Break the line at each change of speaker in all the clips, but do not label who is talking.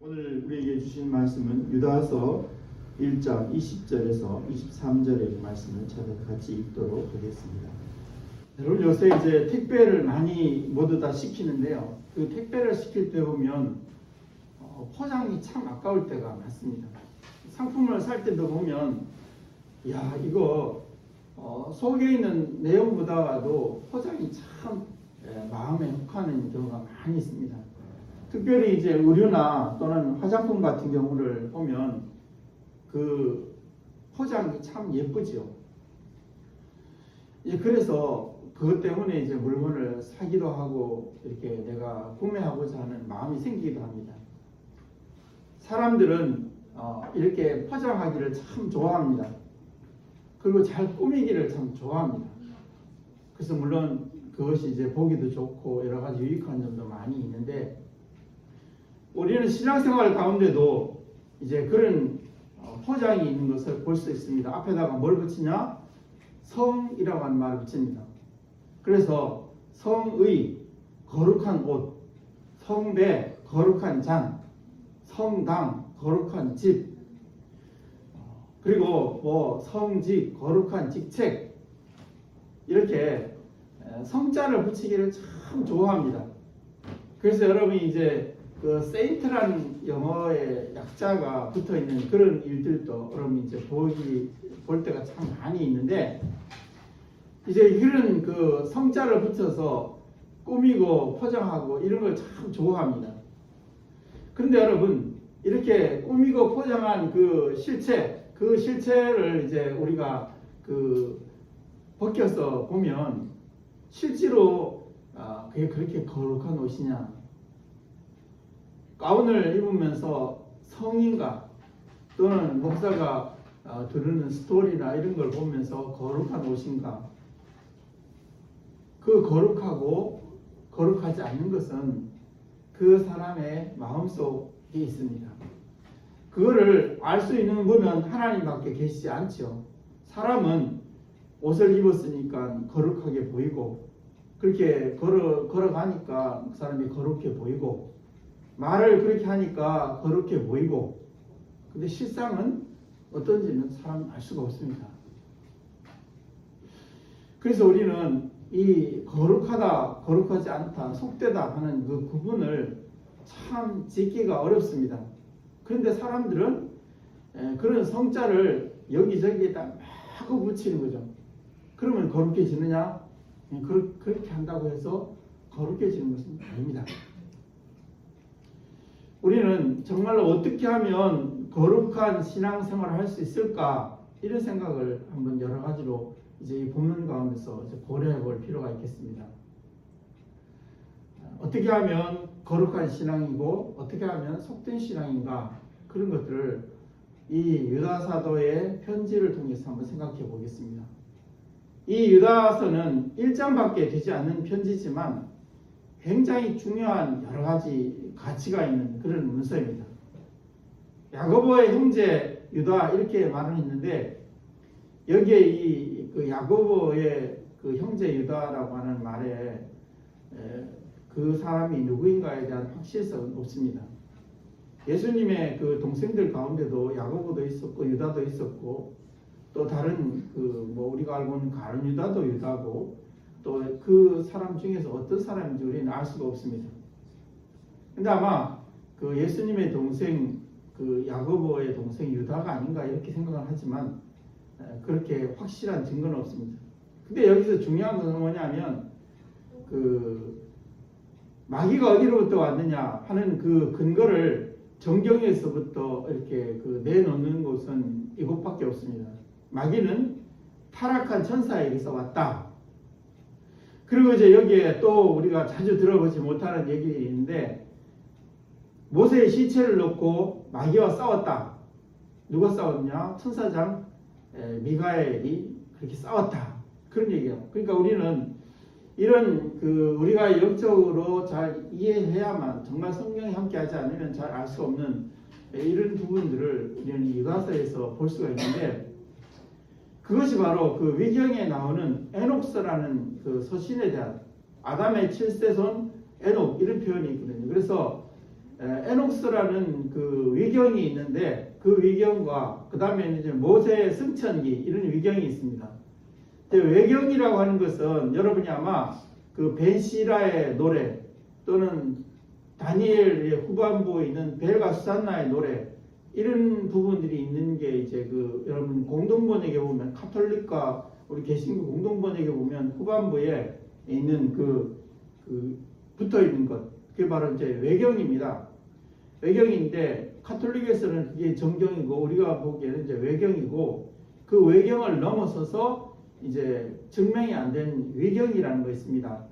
오늘 우리에게 주신 말씀은 유다서 1장 20절에서 23절의 말씀을 같이 읽도록 하겠습니다. 여러분, 요새 이제 택배를 많이 모두 다 시키는데요. 그 택배를 시킬 때 보면 포장이 참 아까울 때가 많습니다. 상품을 살 때도 보면 야, 이거 속에 있는 내용보다도 포장이 참 마음에 혹하는 경우가 많이 있습니다. 특별히 이제 의류나 또는 화장품 같은 경우를 보면 그 포장이 참 예쁘죠. 그래서 그것 때문에 이제 물건을 사기도 하고 이렇게 내가 구매하고자 하는 마음이 생기기도 합니다. 사람들은 이렇게 포장하기를 참 좋아합니다. 그리고 잘 꾸미기를 참 좋아합니다. 그래서 물론 그것이 이제 보기도 좋고 여러 가지 유익한 점도 많이 있는데, 우리는 신앙생활 가운데도 이제 그런 포장이 있는 것을 볼 수 있습니다. 앞에다가 뭘 붙이냐? 성이라고 하는 말을 붙입니다. 그래서 성의, 거룩한 옷, 성배, 거룩한 장, 성당, 거룩한 집, 그리고 뭐 성직, 거룩한 직책, 이렇게 성자를 붙이기를 참 좋아합니다. 그래서 여러분이 이제 그 세인트라는 영어의 약자가 붙어 있는 그런 일들도 여러분 이제 볼 때가 참 많이 있는데, 이제 이런 그 성자를 붙여서 꾸미고 포장하고 이런 걸 참 좋아합니다. 그런데 여러분, 이렇게 꾸미고 포장한 그 실체를 이제 우리가 그 벗겨서 보면 실제로 그게 그렇게 거룩한 옷이냐? 가운을 입으면서 성인가 또는 목사가 들으는 스토리나 이런 걸 보면서 거룩한 옷인가? 그 거룩하고 거룩하지 않는 것은 그 사람의 마음속에 있습니다. 그거를 알 수 있는 분은 하나님밖에 계시지 않죠. 사람은 옷을 입었으니까 거룩하게 보이고, 그렇게 걸어가니까 그 사람이 거룩해 보이고, 말을 그렇게 하니까 거룩해 보이고, 근데 실상은 어떤지는 사람은 알 수가 없습니다. 그래서 우리는 이 거룩하다, 거룩하지 않다, 속되다 하는 그 구분을 참 짓기가 어렵습니다. 그런데 사람들은 그런 성자를 여기저기에다 마구 붙이는 거죠. 그러면 거룩해지느냐? 그렇게 한다고 해서 거룩해지는 것은 아닙니다. 우리는 정말로 어떻게 하면 거룩한 신앙생활을 할 수 있을까? 이런 생각을 한번 여러 가지로 이제 이 본문 가운데서 이제 고려해 볼 필요가 있겠습니다. 어떻게 하면 거룩한 신앙이고 어떻게 하면 속된 신앙인가? 그런 것들을 이 유다 사도의 편지를 통해서 한번 생각해 보겠습니다. 이 유다서는 1장밖에 되지 않는 편지지만 굉장히 중요한 여러 가지 가치가 있는 그런 문서입니다. 야고보의 형제 유다 이렇게 말을 했는데, 여기에 그 야고보의 그 형제 유다라고 하는 말에 그 사람이 누구인가에 대한 확실성은 없습니다. 예수님의 그 동생들 가운데도 야고보도 있었고 유다도 있었고, 또 다른 뭐 우리가 알고 있는 가룟 유다도 유다고, 또 그 사람 중에서 어떤 사람인지 우리는 알 수가 없습니다. 근데 아마 그 예수님의 동생 그 야고보의 동생 유다가 아닌가 이렇게 생각을 하지만 그렇게 확실한 증거는 없습니다. 근데 여기서 중요한 것은 뭐냐면 그 마귀가 어디로부터 왔느냐 하는 그 근거를 정경에서부터 이렇게 그 내놓는 곳은 이곳밖에 없습니다. 마귀는 타락한 천사에게서 왔다. 그리고 이제 여기에 또 우리가 자주 들어보지 못하는 얘기가 있는데, 모세의 시체를 놓고 마귀와 싸웠다. 누가 싸웠냐? 천사장 미가엘이 그렇게 싸웠다. 그런 얘기예요. 그러니까 우리는 이런 그 우리가 영적으로 잘 이해해야만, 정말 성경이 함께하지 않으면 잘 알 수 없는 이런 부분들을 우리는 유다서에서 볼 수가 있는데, 그것이 바로 그 위경에 나오는 에녹스라는 그 서신에 대한 아담의 7세손 에녹 이런 표현이 있거든요. 그래서 에녹스라는 그 위경이 있는데 그 위경과 그 다음에 이제 모세의 승천기 이런 위경이 있습니다. 외경이라고 하는 것은 여러분이 아마 그 벤시라의 노래 또는 다니엘의 후반부에 있는 벨과 수산나의 노래 이런 부분들이 있는 게 이제 그 여러분 공동번역에 보면 카톨릭과 우리 개신교 공동번역에 보면 후반부에 있는 그 붙어 있는 것 그게 바로 이제 외경입니다. 외경인데 카톨릭에서는 그게 정경이고 우리가 보기에는 이제 외경이고 그 외경을 넘어서서 이제 증명이 안 된 위경이라는 거 있습니다.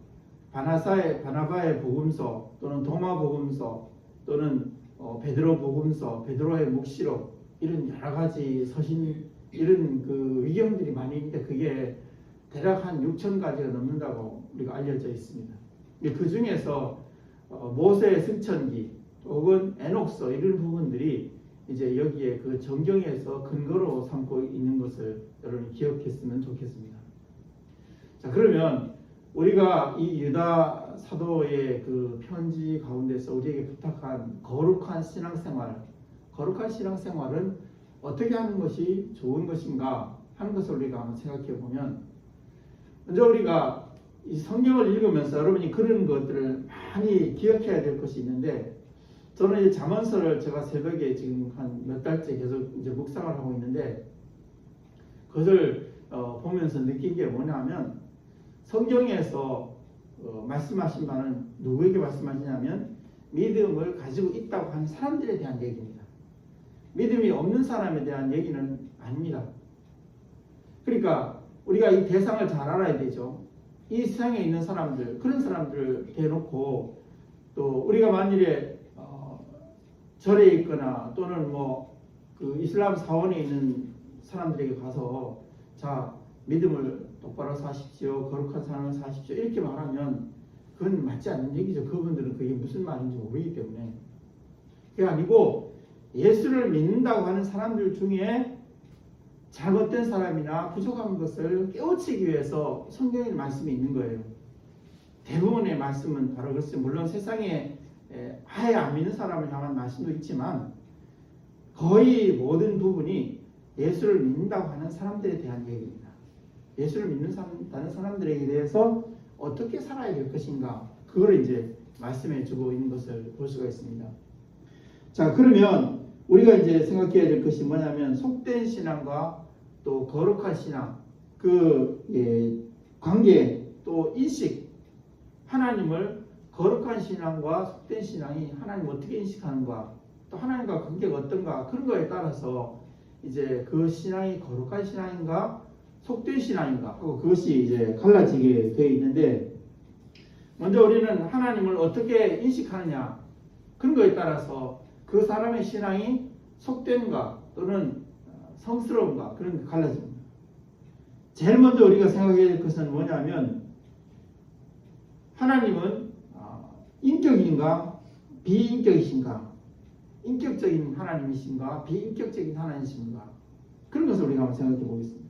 바나바의 복음서 또는 도마 복음서 또는 베드로 복음서, 베드로의 묵시록 이런 여러 가지 서신 이런 그 위경들이 많이 있는데 그게 대략 한 6천 가지가 넘는다고 우리가 알려져 있습니다. 그 중에서 모세의 승천기 혹은 에녹서 이런 부분들이 이제 여기에 그 정경에서 근거로 삼고 있는 것을 여러분이 기억했으면 좋겠습니다. 자, 그러면 우리가 이 유다 사도의 그 편지 가운데서 우리에게 부탁한 거룩한 신앙생활은 어떻게 하는 것이 좋은 것인가 하는 것을 우리가 한번 생각해 보면, 먼저 우리가 이 성경을 읽으면서 여러분이 그런 것들을 많이 기억해야 될 것이 있는데, 저는 이 잠언서를 제가 새벽에 지금 한 몇 달째 계속 이제 묵상을 하고 있는데, 그것을 보면서 느낀 게 뭐냐면, 성경에서 말씀하신 바는 누구에게 말씀하시냐면 믿음을 가지고 있다고 하는 사람들에 대한 얘기입니다. 믿음이 없는 사람에 대한 얘기는 아닙니다. 그러니까 우리가 이 대상을 잘 알아야 되죠. 이 세상에 있는 사람들, 그런 사람들을 대놓고 또 우리가 만일에 절에 있거나 또는 그 이슬람 사원에 있는 사람들에게 가서 자, 믿음을 똑바로 사십시오, 거룩한 삶을 사십시오 이렇게 말하면 그건 맞지 않는 얘기죠. 그분들은 그게 무슨 말인지 모르기 때문에. 그게 아니고 예수를 믿는다고 하는 사람들 중에 잘못된 사람이나 부족한 것을 깨우치기 위해서 성경의 말씀이 있는 거예요. 대부분의 말씀은 바로 그렇습니다. 물론 세상에 아예 안 믿는 사람을 향한 말씀도 있지만 거의 모든 부분이 예수를 믿는다고 하는 사람들에 대한 얘기입니다. 예수를 믿는다는 사람들에게 대해서 어떻게 살아야 될 것인가, 그걸 이제 말씀해 주고 있는 것을 볼 수가 있습니다. 자, 그러면 우리가 이제 생각해야 될 것이 뭐냐면 속된 신앙과 또 거룩한 신앙, 관계 또 인식, 하나님을 거룩한 신앙과 속된 신앙이 하나님 어떻게 인식하는가, 또 하나님과 관계가 어떤가, 그런 거에 따라서 이제 그 신앙이 거룩한 신앙인가 속된 신앙인가 하고 그것이 이제 갈라지게 되어 있는데, 먼저 우리는 하나님을 어떻게 인식하느냐, 그런 거에 따라서 그 사람의 신앙이 속된가 또는 성스러운가, 그런 게 갈라집니다. 제일 먼저 우리가 생각해야 될 것은 뭐냐면 하나님은 인격인가 비인격이신가, 인격적인 하나님이신가 비인격적인 하나님이신가, 그런 것을 우리가 한번 생각해 보겠습니다.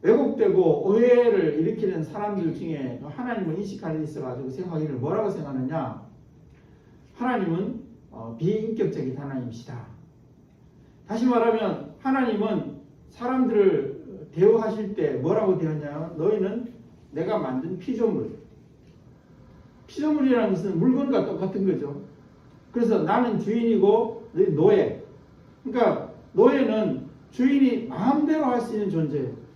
왜곡되고 오해를 일으키는 사람들 중에 하나님을 인식하는 데 있어가지고 생각하기를 뭐라고 생각하느냐, 하나님은 비인격적인 하나님이시다. 다시 말하면 하나님은 사람들을 대우하실 때 뭐라고 대하냐면 너희는 내가 만든 피조물이라는 것은 물건과 똑같은 거죠. 그래서 나는 주인이고 너희 노예. 그러니까 노예는 주인이 마음대로 할 수 있는 존재예요.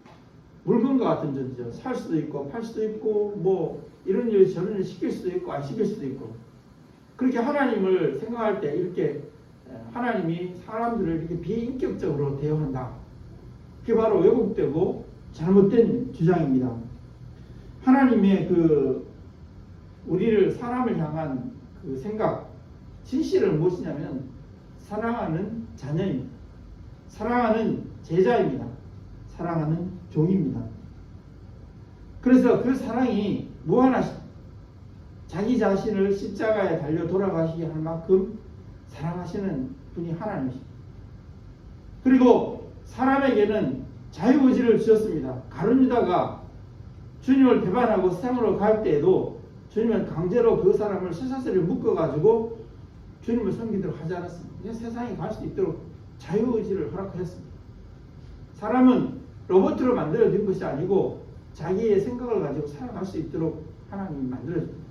물건과 같은 존재죠. 살 수도 있고 팔 수도 있고 이런 일 저런 일 시킬 수도 있고 안 시킬 수도 있고. 그렇게 하나님을 생각할 때 이렇게 하나님이 사람들을 이렇게 비인격적으로 대우한다. 그게 바로 왜곡되고 잘못된 주장입니다. 하나님의 우리를 사람을 향한 그 생각, 진실은 무엇이냐면 사랑하는 자녀입니다. 사랑하는 제자입니다. 사랑하는 종입니다. 그래서 그 사랑이 무한하십니다. 자기 자신을 십자가에 달려 돌아가시게 할 만큼 사랑하시는 분이 하나님이십니다. 그리고 사람에게는 자유의지를 주셨습니다. 가룟 유다가 주님을 배반하고 세상으로 갈 때에도 주님은 강제로 그 사람을 쇠사슬에 묶어가지고 주님을 섬기도록 하지 않았습니다. 그냥 세상에 갈 수 있도록 자유의지를 허락하였습니다. 사람은 로봇으로 만들어진 것이 아니고 자기의 생각을 가지고 살아갈 수 있도록 하나님이 만들어줍니다.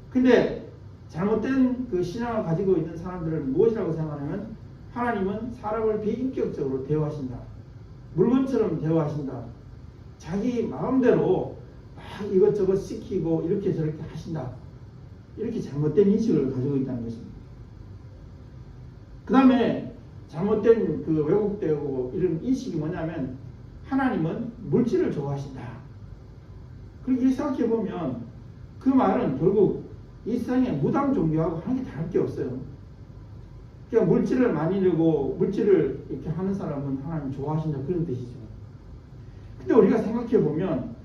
근데 잘못된 그 신앙을 가지고 있는 사람들은 무엇이라고 생각하냐면 하나님은 사람을 비인격적으로 대우하신다. 물건처럼 대우하신다. 자기 마음대로 막 이것저것 시키고 이렇게 저렇게 하신다. 이렇게 잘못된 인식을 가지고 있다는 것입니다. 그 다음에 잘못된 그 왜곡되고 이런 인식이 뭐냐면 하나님은 물질을 좋아하신다. 그렇게 생각해 보면 그 말은 결국 이 세상에 무당 종교하고 하는 게 다를 게 없어요. 그러니까 물질을 많이 내고 물질을 이렇게 하는 사람은 하나님 좋아하신다 그런 뜻이죠. 근데 우리가 생각해 보면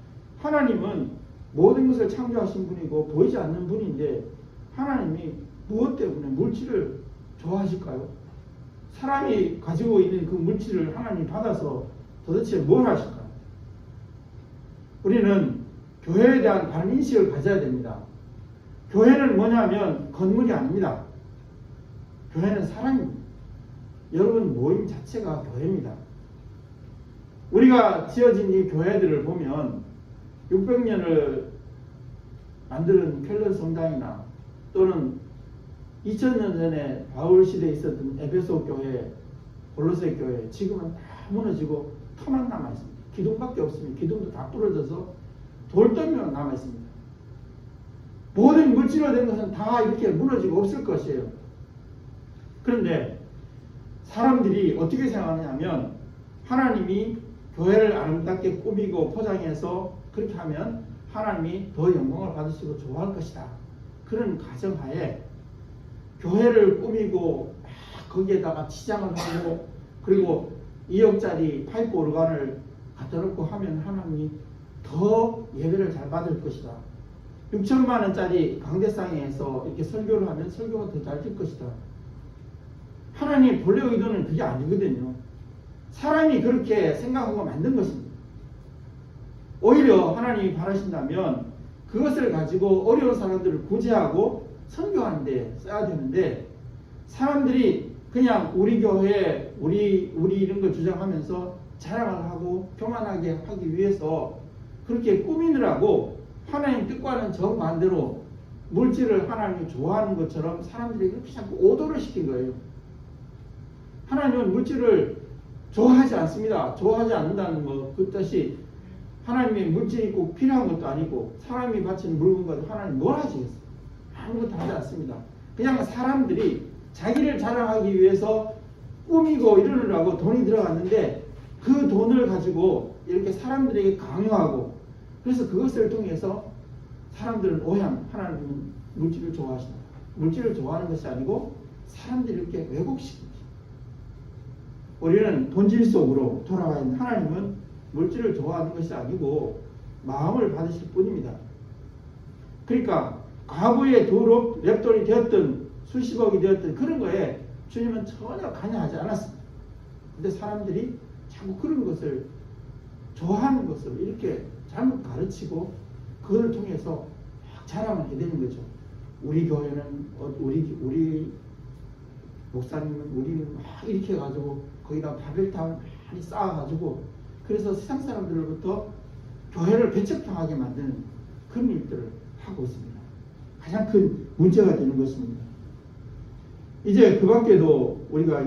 하나님은 모든 것을 창조하신 분이고 보이지 않는 분인데 하나님이 무엇 때문에 물질을 좋아하실까요? 사람이 가지고 있는 그 물질을 하나님이 받아서 도대체 뭘 하실까요? 우리는 교회에 대한 바른 인식을 가져야 됩니다. 교회는 뭐냐면 건물이 아닙니다. 교회는 사람입니다. 여러분 모임 자체가 교회입니다. 우리가 지어진 이 교회들을 보면 600년을 만드는 켈런 성당이나 또는 2000년 전에 바울 시대에 있었던 에베소 교회, 골로새 교회 지금은 다 무너지고 터만 남아 있습니다. 기둥밖에 없습니다. 기둥도 다 부러져서 돌덩이만 남아 있습니다. 모든 물질로 된 것은 다 이렇게 무너지고 없을 것이에요. 그런데 사람들이 어떻게 생각하냐면 하나님이 교회를 아름답게 꾸미고 포장해서 그렇게 하면 하나님이 더 영광을 받으시고 좋아할 것이다. 그런 가정하에 교회를 꾸미고 거기에다가 치장을 하고 그리고 2억짜리 파이프 오르간을 갖다 놓고 하면 하나님이 더 예배를 잘 받을 것이다. 6천만 원짜리 강대상에서 이렇게 설교를 하면 설교가 더 잘 될 것이다. 하나님 본래 의도는 그게 아니거든요. 사람이 그렇게 생각하고 만든 것입니다. 오히려 하나님이 바라신다면 그것을 가지고 어려운 사람들을 구제하고 선교하는 데 써야 되는데 사람들이 그냥 우리 교회 우리 이런 걸 주장하면서 자랑을 하고 교만하게 하기 위해서 그렇게 꾸미느라고 하나님 뜻과는 정반대로 물질을 하나님이 좋아하는 것처럼 사람들이 그렇게 자꾸 오도를 시킨 거예요. 하나님은 물질을 좋아하지 않습니다. 좋아하지 않는다는 그 뜻이 하나님의 물질이 꼭 필요한 것도 아니고 사람이 바치는 물건과 하나님 뭘 하시겠어요? 아무것도 하지 않습니다. 그냥 사람들이 자기를 자랑하기 위해서 꾸미고 이러느라고 돈이 들어갔는데 그 돈을 가지고 이렇게 사람들에게 강요하고 그래서 그것을 통해서 사람들은 오해합니다. 하나님은 물질을 좋아하신다. 물질을 좋아하는 것이 아니고 사람들이 이렇게 왜곡시킵니다. 우리는 본질 속으로 돌아와 있는 하나님은 물질을 좋아하는 것이 아니고 마음을 받으실 뿐입니다. 그러니까 과거에 도로 랩돈이 되었든 수십억이 되었든 그런 거에 주님은 전혀 관여하지 않았습니다. 근데 사람들이 자꾸 그런 것을 좋아하는 것을 이렇게 잘못 가르치고 그걸 통해서 막 자랑을 해야 되는 거죠. 우리 교회는 우리 목사님은 우리는 막 이렇게 해가지고 거기다 바벨탑을 많이 쌓아가지고 그래서 세상 사람들로부터 교회를 배척당하게 만드는 그런 일들을 하고 있습니다. 가장 큰 문제가 되는 것입니다. 이제 그 밖에도 우리가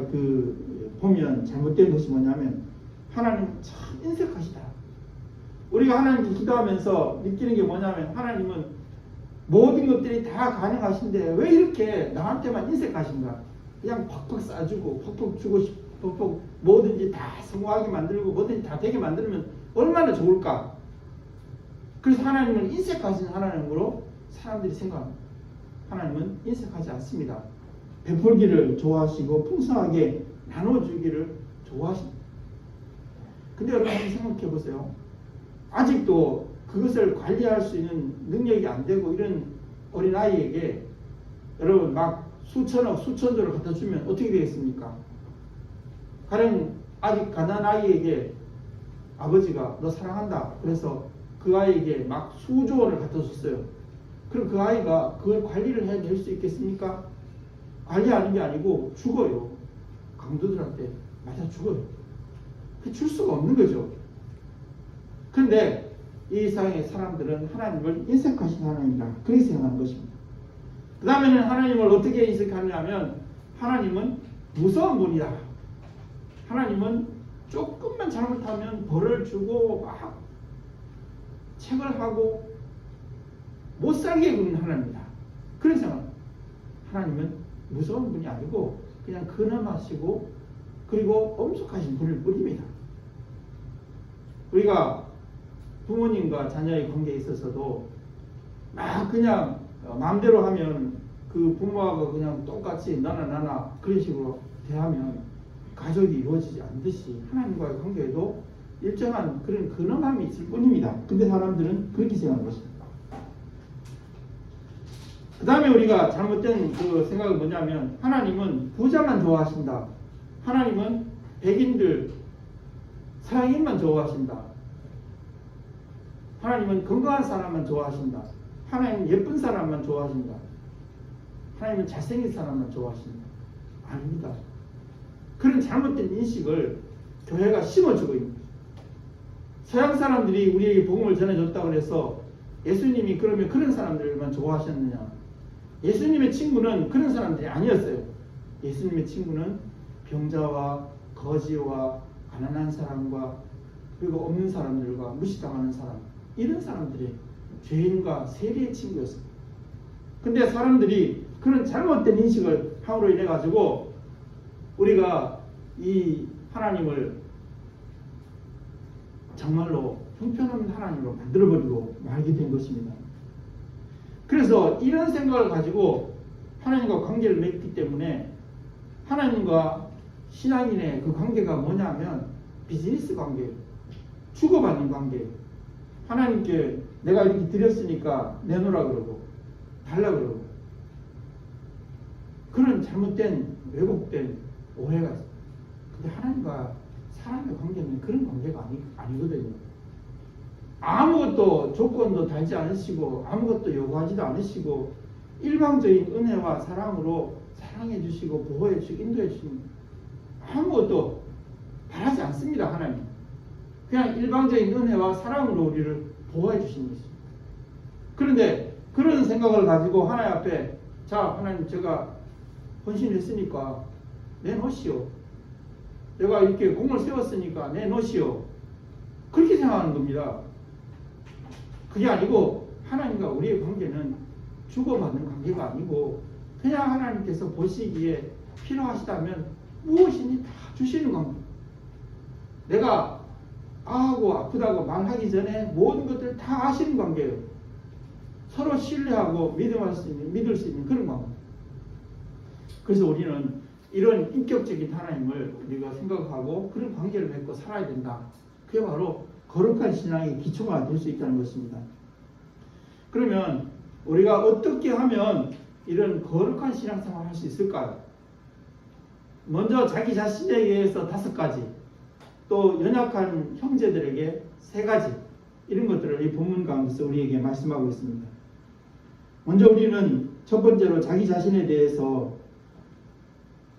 보면 잘못된 것이 뭐냐면 하나님은 참 인색하시다. 우리가 하나님께 기도하면서 느끼는 게 뭐냐면 하나님은 모든 것들이 다 가능하신데 왜 이렇게 나한테만 인색하신가? 그냥 팍팍 쏴주고 팍팍 주고 팍팍 뭐든지 다 성공하게 만들고 뭐든지 다 되게 만들면 얼마나 좋을까? 그래서 하나님은 인색하신 하나님으로 사람들이 생각합니다. 하나님은 인색하지 않습니다. 베풀기를 좋아하시고 풍성하게 나눠주기를 좋아하십니다. 근데 여러분 한번 생각해 보세요. 아직도 그것을 관리할 수 있는 능력이 안 되고 이런 어린아이에게 여러분 막 수천억 수천조를 갖다 주면 어떻게 되겠습니까? 가령 아직 가난한 아이에게 아버지가 너 사랑한다 그래서 그 아이에게 막 수조 원을 갖다 줬어요. 그럼 그 아이가 그걸 관리를 해낼 수 있겠습니까? 관리하는 게 아니고 죽어요. 강도들한테 맞아 죽어요. 줄 수가 없는 거죠. 그런데 이 세상의 사람들은 하나님을 인색하신 하나님이라 그렇게 생각하는 것입니다. 그 다음에는 하나님을 어떻게 인식하냐면 하나님은 무서운 분이다. 하나님은 조금만 잘못하면 벌을 주고 막 책을 하고 못 살게 구는 하나님이다. 그런 생각. 하나님은 무서운 분이 아니고 그냥 근엄하시고 그리고 엄숙하신 분일 뿐입니다. 우리가 부모님과 자녀의 관계에 있어서도 막 그냥 마음대로 하면 그 부모하고 그냥 똑같이 나나 그런 식으로 대하면 가족이 이루어지지 않듯이 하나님과의 관계에도 일정한 그런 근엄함이 있을 뿐입니다. 근데 사람들은 그렇게 생각하는 것입니다. 그 다음에 우리가 잘못된 그 생각은 뭐냐면 하나님은 부자만 좋아하신다. 하나님은 백인들, 서양인만 좋아하신다. 하나님은 건강한 사람만 좋아하신다. 하나님은 예쁜 사람만 좋아하신다. 하나님은 잘생긴 사람만 좋아하신다. 아닙니다. 그런 잘못된 인식을 교회가 심어주고 있는 거죠. 서양 사람들이 우리에게 복음을 전해줬다고 해서 예수님이 그러면 그런 사람들만 좋아하셨느냐? 예수님의 친구는 그런 사람들이 아니었어요. 예수님의 친구는 병자와 거지와 가난한 사람과 그리고 없는 사람들과 무시당하는 사람, 이런 사람들이 죄인과 세리의 친구였습니다. 근데 사람들이 그런 잘못된 인식을 함으로 인해 가지고 우리가 이 하나님을 정말로 형편없는 하나님으로 만들어버리고 말게 된 것입니다. 그래서 이런 생각을 가지고 하나님과 관계를 맺기 때문에 하나님과 신앙인의 그 관계가 뭐냐면 비즈니스 관계, 주고받는 관계. 하나님께 내가 이렇게 드렸으니까 내놓으라 그러고 달라 그러고 그런 잘못된 왜곡된 오해가 있어요. 근데 하나님과 사람의 관계는 그런 관계가 아니거든요. 아무것도 조건도 달지 않으시고 아무것도 요구하지도 않으시고 일방적인 은혜와 사랑으로 사랑해 주시고 보호해 주시고 인도해 주시는 아무것도 바라지 않습니다. 하나님 그냥 일방적인 은혜와 사랑으로 우리를 보호해 주시는 것입니다. 그런데 그런 생각을 가지고 하나님 앞에 자 하나님 제가 헌신했으니까 내놓으시오. 내가 이렇게 공을 세웠으니까 내놓으시오. 그렇게 생각하는 겁니다. 그게 아니고 하나님과 우리의 관계는 주고받는 관계가 아니고 그냥 하나님께서 보시기에 필요하시다면 무엇이니 다 주시는 관계. 내가 아하고 아프다고 말하기 전에 모든 것들을 다 아시는 관계예요. 서로 신뢰하고 믿을 수 있는 그런 관계. 그래서 우리는 이런 인격적인 하나님을 우리가 생각하고 그런 관계를 맺고 살아야 된다. 그게 바로 거룩한 신앙의 기초가 될 수 있다는 것입니다. 그러면 우리가 어떻게 하면 이런 거룩한 신앙생활을 할 수 있을까요? 먼저 자기 자신에 의해서 5가지, 또 연약한 형제들에게 3가지, 이런 것들을 이 본문 가운데서 우리에게 말씀하고 있습니다. 먼저 우리는 첫 번째로 자기 자신에 대해서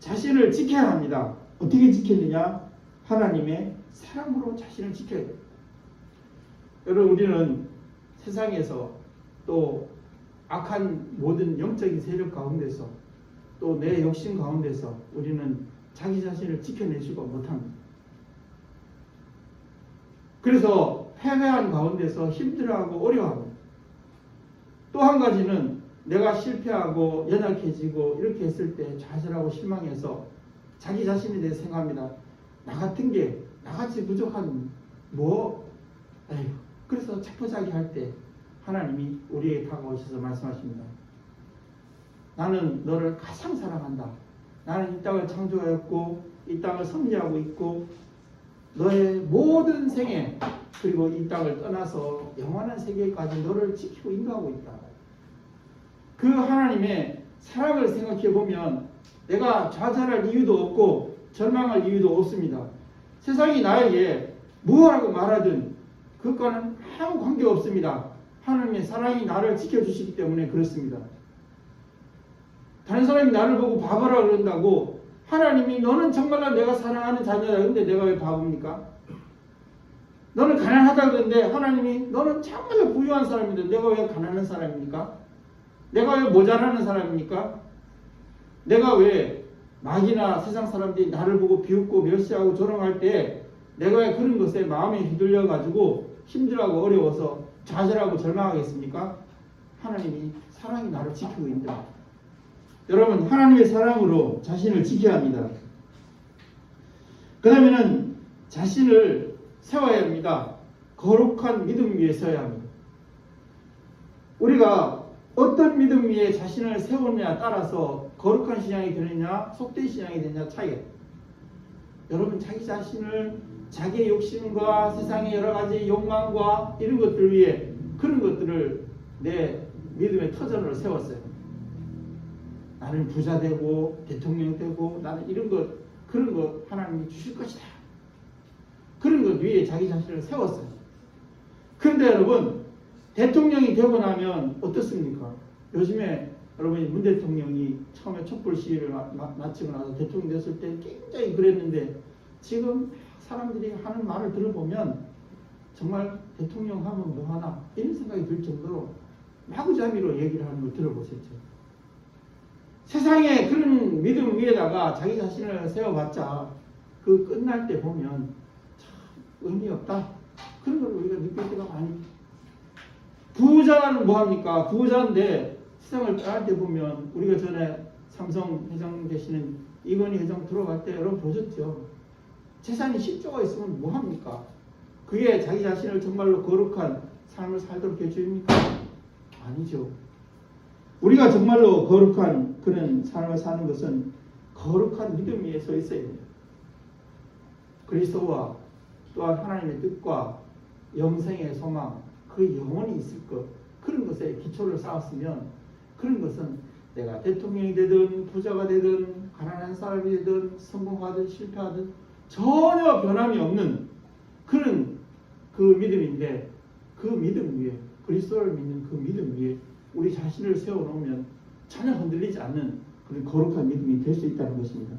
자신을 지켜야 합니다. 어떻게 지키느냐? 하나님의 사랑으로 자신을 지켜야 돼요. 여러분 우리는 세상에서 또 악한 모든 영적인 세력 가운데서 또 내 욕심 가운데서 우리는 자기 자신을 지켜내지도 못합니다. 그래서 패배한 가운데서 힘들어하고 어려워합니다. 또 한 가지는 내가 실패하고 연약해지고 이렇게 했을 때 좌절하고 실망해서 자기 자신에 대해 생각합니다. 나 같은 게 나같이 부족한 에휴. 그래서 책도자기 할 때 하나님이 우리에게 다가오셔서 말씀하십니다. 나는 너를 가장 사랑한다. 나는 이 땅을 창조하였고 이 땅을 섭리하고 있고 너의 모든 생애 그리고 이 땅을 떠나서 영원한 세계까지 너를 지키고 인도하고 있다. 그 하나님의 사랑을 생각해 보면 내가 좌절할 이유도 없고 절망할 이유도 없습니다. 세상이 나에게 무엇라고 말하든 그것과는 아무 관계 없습니다. 하나님의 사랑이 나를 지켜주시기 때문에 그렇습니다. 다른 사람이 나를 보고 바보라 그런다고 하나님이 너는 정말로 내가 사랑하는 자녀다. 근데 내가 왜 바보입니까? 너는 가난하다 그러는데 하나님이 너는 정말로 부유한 사람인데 내가 왜 가난한 사람입니까? 내가 왜 모자라는 사람입니까? 내가 왜 막이나 세상 사람들이 나를 보고 비웃고 멸시하고 조롱할 때 내가 왜 그런 것에 마음에 휘둘려 가지고 힘들어하고 어려워서 좌절하고 절망하겠습니까? 하나님이 사랑이 나를 지키고 있다. 여러분, 하나님의 사랑으로 자신을 지켜야 합니다. 그 다음에는 자신을 세워야 합니다. 거룩한 믿음 위에 서야 합니다. 우리가 어떤 믿음 위에 자신을 세우느냐에 따라서 거룩한 신앙이 되느냐 속된 신앙이 되느냐 차이가 있습니다. 여러분, 자기 자신을 자기의 욕심과 세상의 여러 가지 욕망과 이런 것들 위해 그런 것들을 내 믿음의 터전으로 세웠어요. 나는 부자 되고 대통령 되고 나는 이런 것 그런 것 하나님이 주실 것이다. 그런 것 위에 자기 자신을 세웠어요. 그런데 여러분, 대통령이 되고 나면 어떻습니까? 요즘에 여러분이 문 대통령이 처음에 촛불 시위를 마치고 나서 대통령 됐을 때 굉장히 그랬는데 지금 사람들이 하는 말을 들어보면 정말 대통령 하면 뭐하나 이런 생각이 들 정도로 마구잡이로 얘기를 하는 걸 들어보셨죠. 세상에 그런 믿음 위에다가 자기 자신을 세워봤자 그 끝날 때 보면 참 의미 없다. 그런 걸 우리가 느낄 때가 많이. 부자는 뭐합니까? 부자인데 세상을 떠날 때 보면 우리가 전에 삼성 회장 되시는 이건희 회장 들어갈 때 여러분 보셨죠? 재산이 10조가 있으면 뭐합니까? 그게 자기 자신을 정말로 거룩한 삶을 살도록 해줍니까? 아니죠. 우리가 정말로 거룩한 그런 삶을 사는 것은 거룩한 믿음 위에 서 있어야 됩니다. 그리스도와 또한 하나님의 뜻과 영생의 소망, 그 영원히 있을 것, 그런 것에 기초를 쌓았으면 그런 것은 내가 대통령이 되든 부자가 되든 가난한 사람이 되든 성공하든 실패하든 전혀 변함이 없는 그런 그 믿음인데, 그 믿음 위에 그리스도를 믿는 그 믿음 위에 우리 자신을 세워놓으면 전혀 흔들리지 않는 그런 거룩한 믿음이 될 수 있다는 것입니다.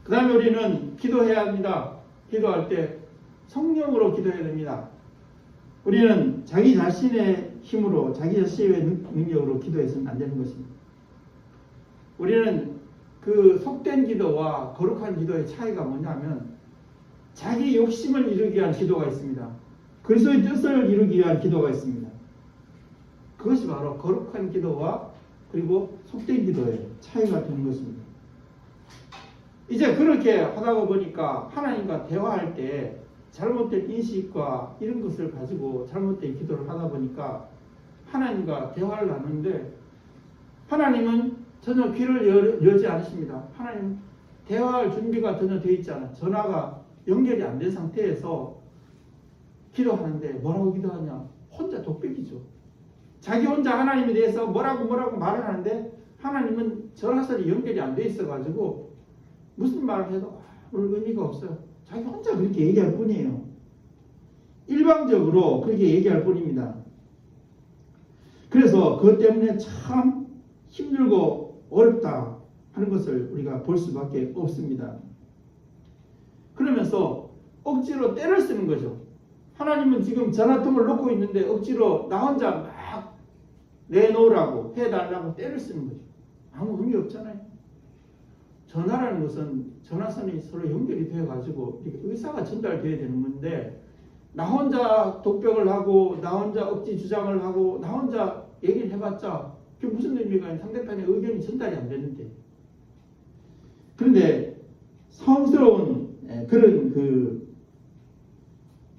그 다음에 우리는 기도해야 합니다. 기도할 때 성령으로 기도해야 됩니다. 우리는 자기 자신의 힘으로 자기 자신의 능력으로 기도해서는 안 되는 것입니다. 우리는 그 속된 기도와 거룩한 기도의 차이가 뭐냐면 자기 욕심을 이루기 위한 기도가 있습니다. 그리스도의 뜻을 이루기 위한 기도가 있습니다. 그것이 바로 거룩한 기도와 그리고 속된 기도의 차이가 되는 것입니다. 이제 그렇게 하다 보니까 하나님과 대화할 때 잘못된 인식과 이런 것을 가지고 잘못된 기도를 하다 보니까 하나님과 대화를 나누는데 하나님은 전혀 귀를 열지 않으십니다. 하나님 대화할 준비가 전혀 되어 있지 않아요. 전화가 연결이 안 된 상태에서 기도하는데 뭐라고 기도하냐? 혼자 독백이죠. 자기 혼자 하나님에 대해서 뭐라고 말을 하는데 하나님은 전화선이 연결이 안 돼 있어가지고 무슨 말을 해도 아무 의미가 없어요. 자기 혼자 그렇게 얘기할 뿐이에요. 일방적으로 그렇게 얘기할 뿐입니다. 그래서 그것 때문에 참 힘들고 어렵다 하는 것을 우리가 볼 수밖에 없습니다. 그러면서 억지로 때를 쓰는 거죠. 하나님은 지금 전화통을 놓고 있는데 억지로 나 혼자 막 내놓으라고 해달라고 때를 쓰는 거죠. 아무 의미 없잖아요. 전화라는 것은 전화선이 서로 연결이 되어가지고 의사가 전달돼야 되는 건데 나 혼자 독백을 하고 나 혼자 억지 주장을 하고 나 혼자 얘기를 해봤자 그게 무슨 의미가 있는 상대편의 의견이 전달이 안 되는데. 그런데 성스러운 그런 그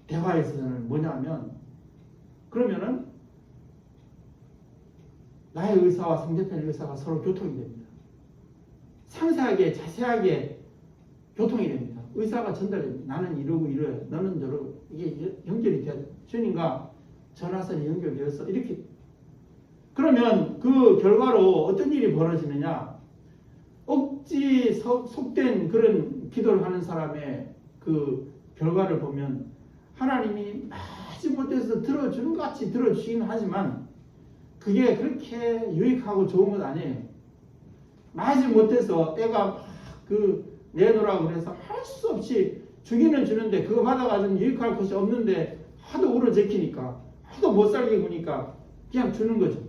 대화에서는 뭐냐면 그러면은 나의 의사와 상대편의 의사가 서로 교통이 됩니다. 상세하게 자세하게 교통이 됩니다. 의사가 전달됩니다. 나는 이러고 이래요. 너는 저러고 이게 연결이 돼야 돼요. 주님과 전화선이 연결되어서 이렇게 그러면 그 결과로 어떤 일이 벌어지느냐? 억지 속된 그런 기도를 하는 사람의 그 결과를 보면 하나님이 마지못해서 들어주는 것 같이 들어주긴 하지만 그게 그렇게 유익하고 좋은 건 아니에요. 마지 못해서 애가 막 그 내놓으라고 그래서 할 수 없이 주기는 주는데 그거 받아가지고 유익할 것이 없는데 하도 울어제키니까 하도 못 살게 구니까 그냥 주는 거죠.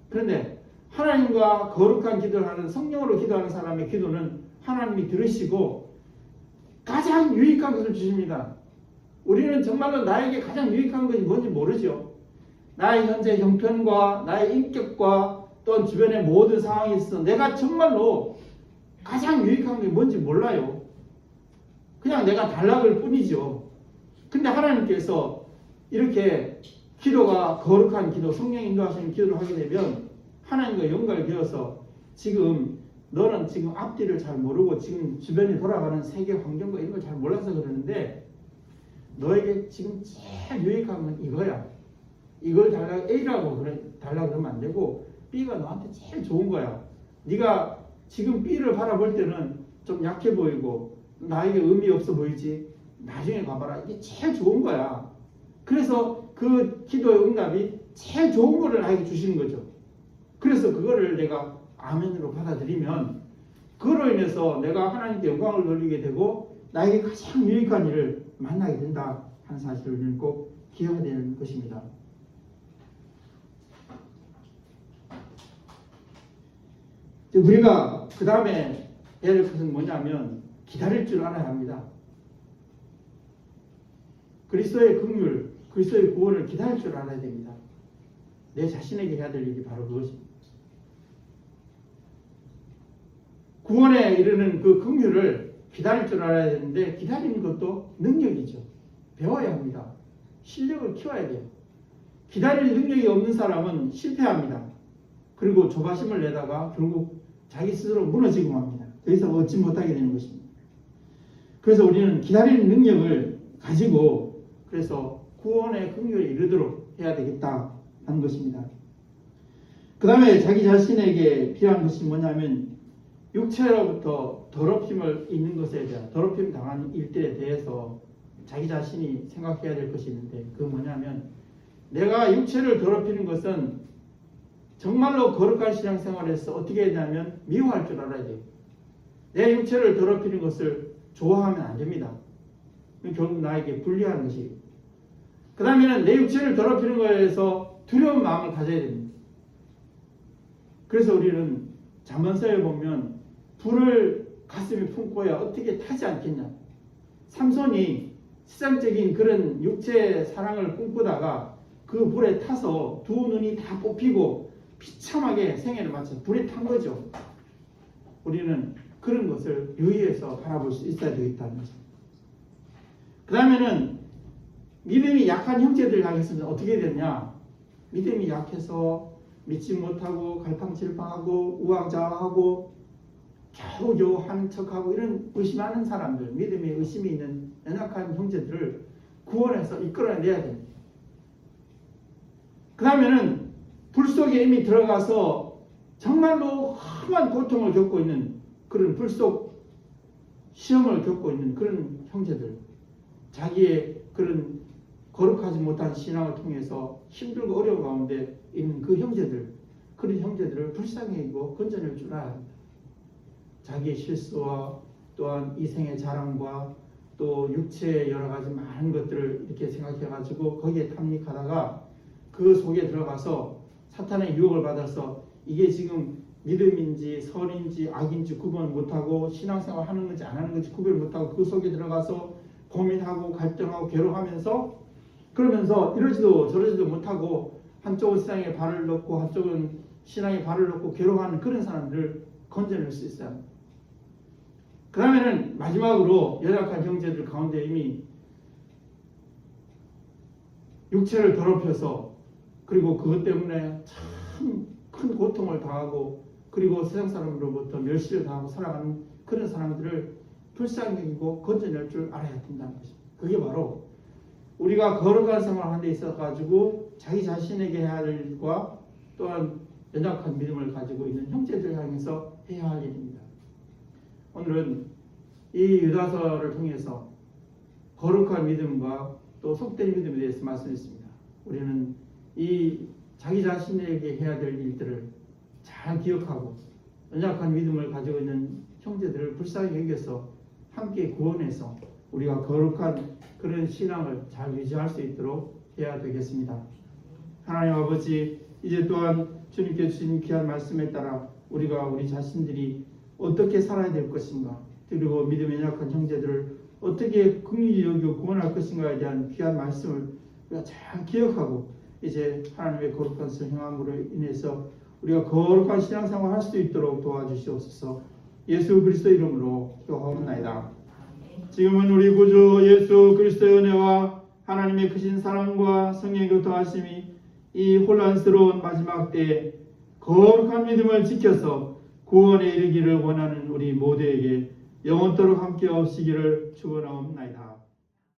그런데 하나님과 거룩한 기도를 하는 성령으로 기도하는 사람의 기도는 하나님이 들으시고 가장 유익한 것을 주십니다. 우리는 정말로 나에게 가장 유익한 것이 뭔지 모르죠. 나의 현재 형편과 나의 인격과 또한 주변의 모든 상황에 있어서 내가 정말로 가장 유익한 게 뭔지 몰라요. 그냥 내가 달락을 뿐이죠. 근데 하나님께서 이렇게 기도가 거룩한 기도, 성령 인도하시는 기도를 하게 되면 하나님과 연결이 되어서 지금 너는 지금 앞뒤를 잘 모르고 지금 주변에 돌아가는 세계 환경과 이런 걸 잘 몰라서 그러는데 너에게 지금 제일 유익한 건 이거야. 이걸 달라 A라고 달라 그러면 안 되고 B가 너한테 제일 좋은 거야. 네가 지금 B를 바라볼 때는 좀 약해 보이고 나에게 의미 없어 보이지. 나중에 가봐라. 이게 제일 좋은 거야. 그래서 그 기도의 응답이 제일 좋은 거를 나에게 주시는 거죠. 그래서 그거를 내가 아멘으로 받아들이면 그로 인해서 내가 하나님께 영광을 돌리게 되고 나에게 가장 유익한 일을 만나게 된다 하는 사실을 우리는 꼭 기억해야 되는 것입니다. 우리가 그 다음에 해야 될 것은 뭐냐면 기다릴 줄 알아야 합니다. 그리스도의 긍휼, 그리스도의 구원을 기다릴 줄 알아야 됩니다. 내 자신에게 해야 될 일이 바로 그것입니다. 구원에 이르는 그 긍휼을 기다릴 줄 알아야 되는데 기다리는 것도 능력이죠. 배워야 합니다. 실력을 키워야 돼요. 기다릴 능력이 없는 사람은 실패합니다. 그리고 조바심을 내다가 결국 자기 스스로 무너지고 맙니다. 더 이상 얻지 못하게 되는 것입니다. 그래서 우리는 기다리는 능력을 가지고 그래서 구원의 긍휼에 이르도록 해야 되겠다 하는 것입니다. 그 다음에 자기 자신에게 필요한 것이 뭐냐면 육체로부터 더럽힘을 입는 것에 대한 더럽힘 당한 일들에 대해서 자기 자신이 생각해야 될 것이 있는데 그 뭐냐면 내가 육체를 더럽히는 것은 정말로 거룩한 신앙생활에서 어떻게 해야 되냐면 미워할 줄 알아야 돼요. 내 육체를 더럽히는 것을 좋아하면 안 됩니다. 결국 나에게 불리한 것이에요. 그 다음에는 내 육체를 더럽히는 것에 대해서 두려운 마음을 가져야 됩니다. 그래서 우리는 잠언서에 보면 불을 가슴에 품고야 어떻게 타지 않겠냐. 삼손이 세상적인 그런 육체의 사랑을 꿈꾸다가 그 불에 타서 두 눈이 다 뽑히고 비참하게 생애를 마쳐 불에 탄 거죠. 우리는 그런 것을 유의해서 바라볼 수 있어야 되겠다는 거죠. 그 다음에는 믿음이 약한 형제들 향해서는 어떻게 되냐. 믿음이 약해서 믿지 못하고 갈팡질팡하고 우왕좌왕하고 겨우겨우 하는 척하고 이런 의심하는 사람들, 믿음에 의심이 있는 연약한 형제들을 구원해서 이끌어내야 됩니다. 그 다음에는 불 속에 이미 들어가서 정말로 험한 고통을 겪고 있는 그런 불 속 시험을 겪고 있는 그런 형제들, 자기의 그런 거룩하지 못한 신앙을 통해서 힘들고 어려운 가운데 있는 그 형제들, 그런 형제들을 불쌍히 여기고 건져낼 줄 알아야 합니다. 자기의 실수와 또한 이생의 자랑과 또 육체의 여러 가지 많은 것들을 이렇게 생각해가지고 거기에 탐닉하다가 그 속에 들어가서 사탄의 유혹을 받아서 이게 지금 믿음인지 선인지 악인지 구분을 못하고 신앙생활 하는 건지 안 하는 건지 구별을 못하고 그 속에 들어가서 고민하고 갈등하고 괴로워하면서 그러면서 이러지도 저러지도 못하고 한쪽은 세상에 발을 넣고 한쪽은 신앙에 발을 넣고 괴로워하는 그런 사람들을 건져낼 수 있어요. 그 다음에는 마지막으로 연약한 형제들 가운데 이미 육체를 더럽혀서 그리고 그것 때문에 참 큰 고통을 당하고 그리고 세상 사람으로부터 멸시를 당하고 살아가는 그런 사람들을 불쌍히 여기고 건져낼 줄 알아야 된다는 것입니다. 그게 바로 우리가 거룩한 생활하는 데 있어 가지고 자기 자신에게 해야 할 일과 또한 연약한 믿음을 가지고 있는 형제들 향해서 해야 할 일입니다. 오늘은 이 유다서를 통해서 거룩한 믿음과 또 속된 믿음에 대해서 말씀했습니다. 우리는 이 자기 자신에게 해야 될 일들을 잘 기억하고 연약한 믿음을 가지고 있는 형제들을 불쌍히 여겨서 함께 구원해서 우리가 거룩한 그런 신앙을 잘 유지할 수 있도록 해야 되겠습니다. 하나님 아버지, 이제 또한 주님께 주신 귀한 말씀에 따라 우리가 우리 자신들이 어떻게 살아야 될 것인가, 그리고 믿음에 연약한 형제들을 어떻게 긍휼히 여기고 구원할 것인가에 대한 귀한 말씀을 우리가 잘 기억하고 이제 하나님의 거룩한 성 행함으로 인해서 우리가 거룩한 신앙생활을 할 수 있도록 도와주시옵소서. 예수 그리스도 이름으로 기도하옵나이다. 지금은 우리 구주 예수 그리스도의 은혜와 하나님의 크신 사랑과 성령의 교통하심이 이 혼란스러운 마지막 때에 거룩한 믿음을 지켜서 구원에 이르기를 원하는 우리 모두에게 영원토록 함께 하시기를 축원하옵나이다.